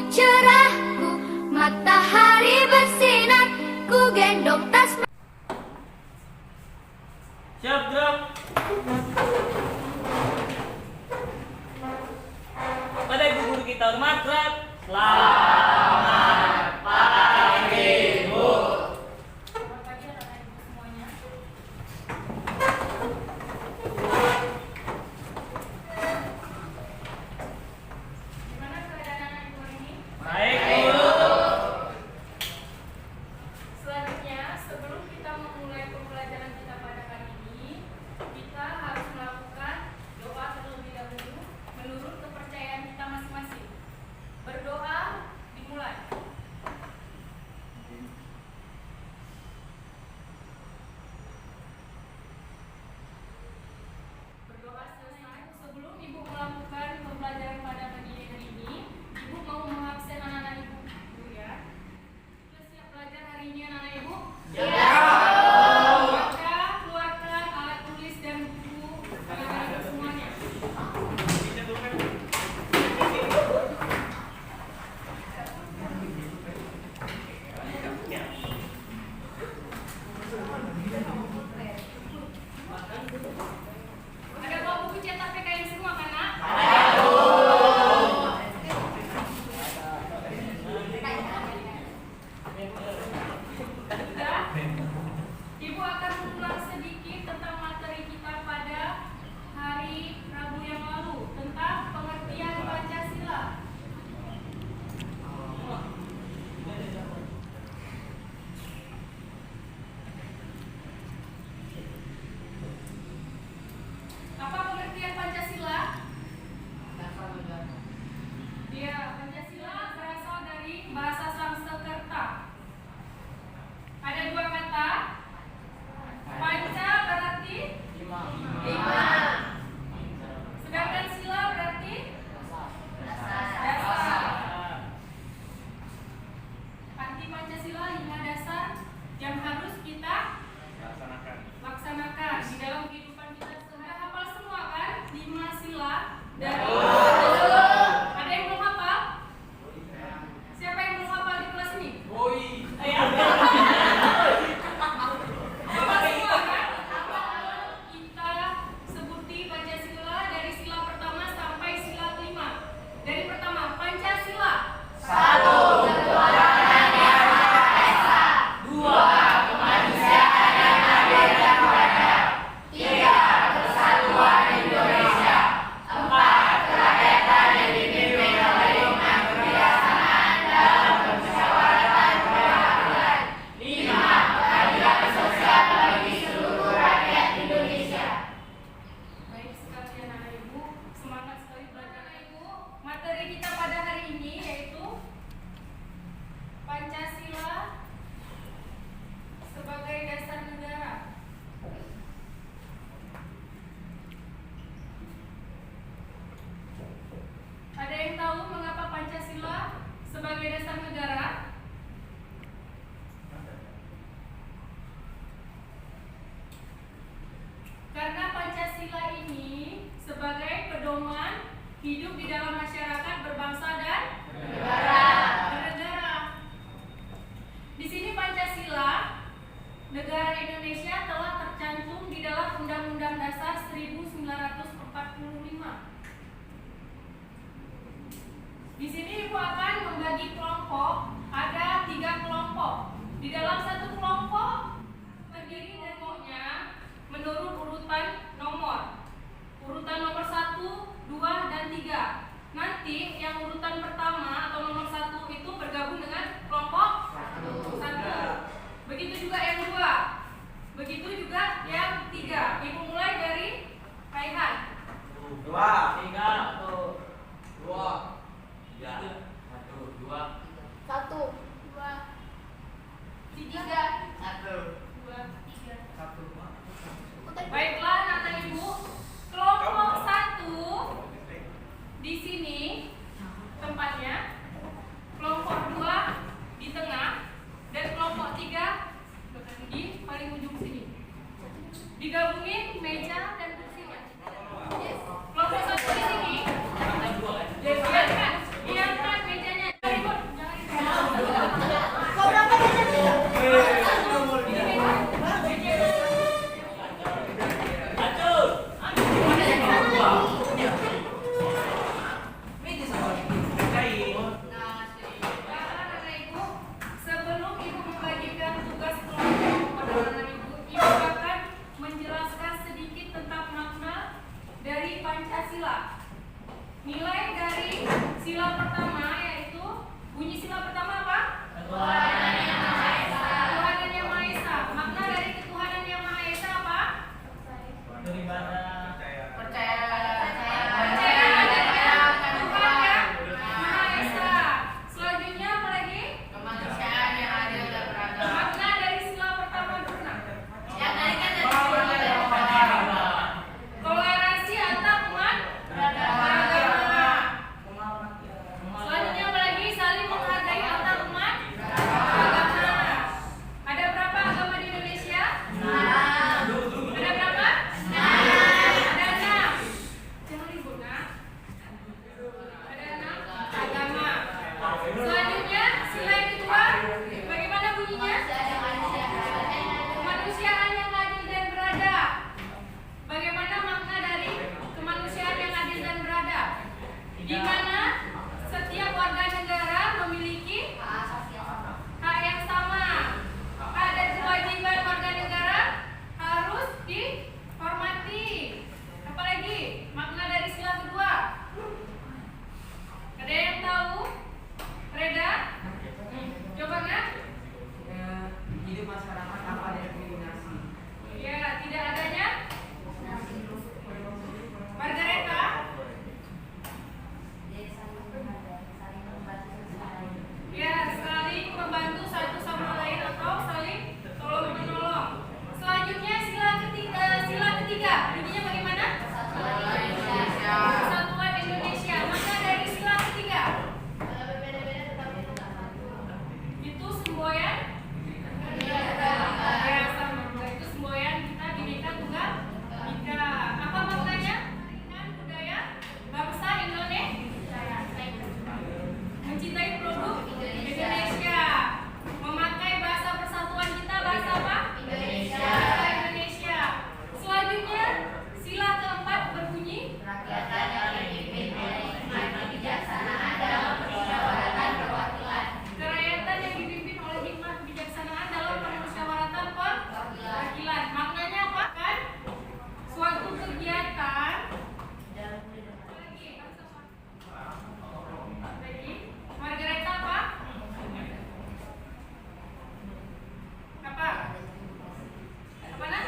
cerahku, matahari bersinar, ku gendong tas. Siap, gerak. Pada ibu guru kita hormat, gerak. Selamat pagi, Bu. Selamat pagi anak-anak ibu semuanya. Gimana keadaan anak ibu hari ini? Baik, Bu. Selanjutnya, sebelum kita memulai pembelajaran kita pada hari ini, kita harus melakukan doa terlebih dahulu menurut kepercayaan kita masing-masing. Berdoa dimulai. Berdoa selesai. Sebelum ibu melakukan pembelajaran pada pagi hari ini, ibu mau mengabsen anak-anak ibu dulu ya. Sudah siap belajar hari ini anak-anak ibu? Maka keluarkan alat tulis dan buku anak-anak ibu semuanya. Ada bawa buku cetak PKN semua kan, Nak? Sudah? Ibu akan mengulang sedikit tentang materi kita pada hari Rabu yang lalu tentang pengertian Pancasila. Apa pengertian Pancasila? Ya, Pancasila berasal dari bahasa Sanskerta. Ada dua kata. Panca berarti lima. Sedangkan sila berarti dasar. Arti Pancasila 5 dasar yang harus kita laksanakan di dalam kehidupan kita. Sudah hafal semua kan? 5 sila dari ada yang belum hafal? Siapa yang belum hafal di kelas ini? Hafal semua kan? Kita sebuti Pancasila dari sila pertama sampai sila kelima. Dari pertama, Pancasila. Baik sekali anak ibu, semangat sekali belajar ibu. Materi kita pada hari ini yaitu Pancasila sebagai dasar negara. Ada yang tahu mengapa Pancasila sebagai dasar negara? Karena Pancasila ini sebagai pedoman hidup di dalam masyarakat berbangsa dan bernegara. Di sini Pancasila negara Indonesia telah tercantum di dalam Undang-Undang Dasar 1945. Di sini Ibu akan membagi kelompok, ada 3 kelompok. Di dalam satu kelompok terdiri dari kelompoknya menurut urutan nomor. Urutan nomor 1, 2, dan 3. Nanti yang urutan pertama atau nomor 1 itu bergabung dengan kelompok 1. Begitu juga yang 2. Begitu juga yang 3. Ibu mulai dari Raihan. 2, 3, 2, 3, 1, 2, 1, 2, 3, 2, 3. Baiklah anak ibu, kelompok 1 di sini tempatnya, kelompok 2 di tengah, dan kelompok 3 di paling ujung sini. Digabungin meja dan kursinya. Pancasila. Nilai dari sila pertama yaitu bunyi sila pertama apa? Ketuhanan Yang Maha Esa. Ketuhanan Yang Maha Esa. Makna dari ketuhanan Yang Maha Esa apa? Beribadah. Percaya adanya Tuhan Yang Maha Esa. Selanjutnya apa lagi? Kemanusiaan yang adil dan beradab. Makna dari sila pertama dulu. Yang tadi kan dari sila Toleransi antar umat beragama. Selanjutnya apa lagi? Saling menghargai antar umat beragama. Ada berapa agama di Indonesia? Ada berapa? Ada 6. Jangan ribut, nak. Ada 6 agama. Selanjutnya sila yang kedua, bagaimana bunyinya? Kemanusiaan yang adil dan beradab. Bagaimana makna dari kemanusiaan yang adil dan beradab? Di mana setiap warga negara memiliki hak yang sama. Hak dan kewajiban warga negara harus dihormati. Apalagi makna dari sila kedua? Ada yang tahu? Reda? Coba nggak? hidup masyarakat tanpa diskriminasi. Ya, tidak adanya. Margareta? Ya, saling membantu satu sama lain atau saling tolong menolong. Selanjutnya sila ketiga. Bunyinya bagaimana? Persatuan Indonesia. Makna dari sila ketiga? Itu semboyan? Ya, sama. Itu semboyan kita Bhinneka Tunggal Ika. Apa maknanya? Melestarikan budaya bangsa Indonesia. Mencintai produk Indonesia. Memakai bahasa persatuan kita bahasa apa? Indonesia. Bahasa Indonesia. Selanjutnya sila keempat berbunyi Rakyatan yang dipimpin oleh hikmat kebijaksanaan dalam permusyawaratan perwakilan. kerakyatan yang dipimpin oleh hikmah kebijaksanaan dalam permusyawaratan perwakilan. Maknanya apa? Kan suatu kegiatan lagi Margareta apa? Apa? Apa nak?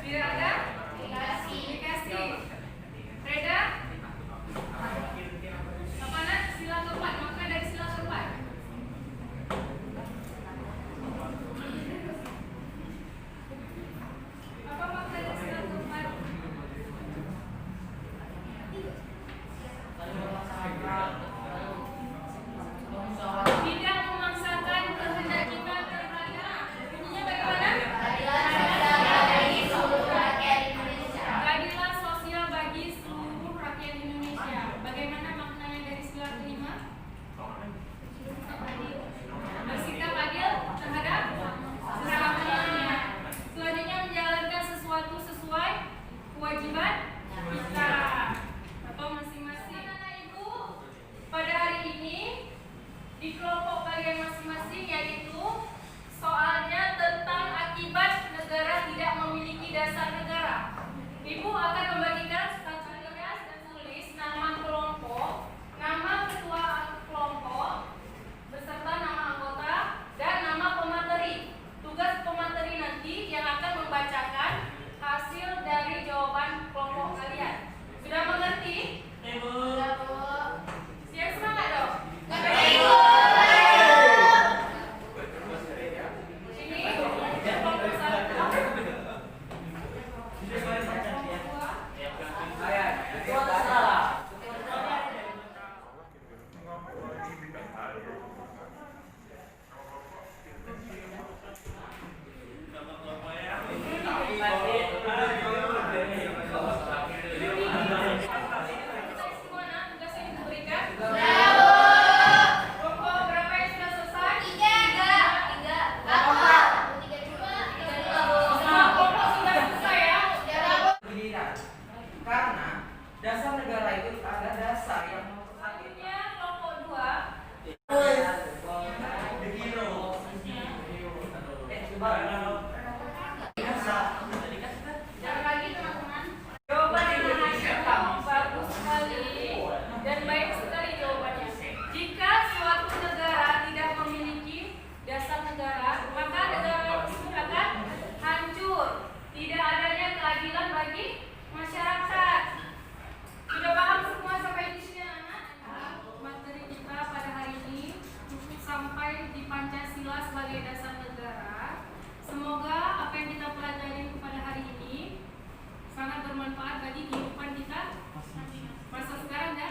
Tidak ada? Dikasih. Reda? Apa nak? Sila keempat. Makna dari sila keempat? Apa makna dari sila keempat? Tidak memaksakan kehendak kita terhadap. Bunyinya bagaimana? Keadilan sosial bagi seluruh rakyat Indonesia. Bagaimana maknanya dari sila kelima? Bersikap adil terhadap sesama. Selanjutnya menjalankan sesuatu sesuai kewajiban kita atau masing-masing. Anak ibu pada hari ini di kelompok kalian masing-masing yaitu soalnya tentang akibat negara tidak memiliki dasar negara. Ibu akan membagikan satu tugas dan tulis nama kelompok, nama ketua kelompok, beserta nama anggota dan nama pemateri. Tugas pemateri nanti yang akan membacakan hasil dari jawaban kelompok kalian. Sudah mengerti? Ibu. Siap semangat dong. sebagai dasar negara. Semoga apa yang kita pelajari pada hari ini sangat bermanfaat bagi kehidupan kita masa sekarang dan